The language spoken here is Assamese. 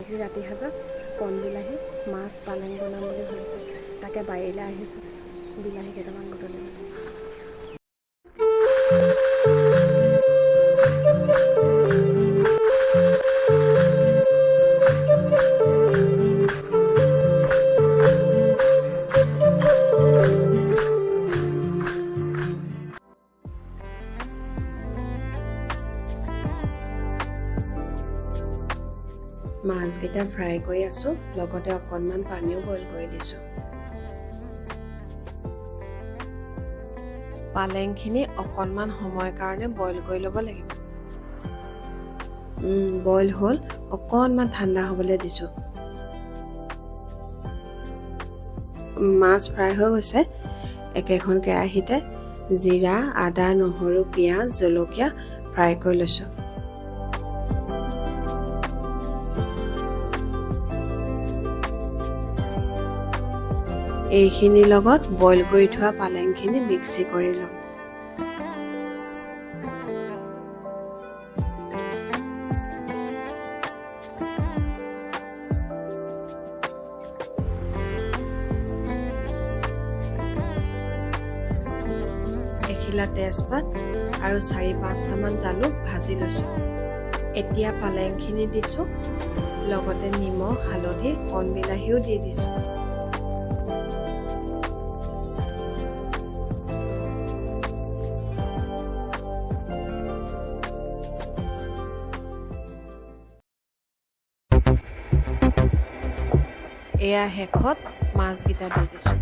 আজি ৰাতি সাজত কণ বিলাহী মাছ পালেং বনাম বুলি ভাবিছোঁ। তাকে বাৰীলৈ আহিছোঁ বিলাহী কেইটামান বুটলিবলৈ। মাছকেইটা ফ্ৰাই কৰি আছোঁ, লগতে অকণমান পানীও বইল কৰি দিছোঁ। পালেংখিনি অকণমান সময়ৰ কাৰণে বইল কৰি ল'ব লাগিব। বইল হ'ল, অকণমান ঠাণ্ডা হ'বলৈ দিছোঁ। মাছ ফ্ৰাই হৈ গৈছে। একেখন কেৰাহীতে জিৰা, আদা, নহৰু, পিঁয়াজ, জলকীয়া ফ্ৰাই কৰি লৈছোঁ। এইখিনিৰ লগত বইল কৰি থোৱা পালেংখিনি মিক্সি কৰি ল'ম। এখিলা তেজপাত আৰু 4-5টামান জালুক ভাজি লৈছোঁ। এতিয়া পালেংখিনি দিছোঁ, লগতে নিমখ, হালধি, কণ বিলাহীও দি দিছোঁ। এয়া শেষত মাছকেইটা দি দিছোঁ।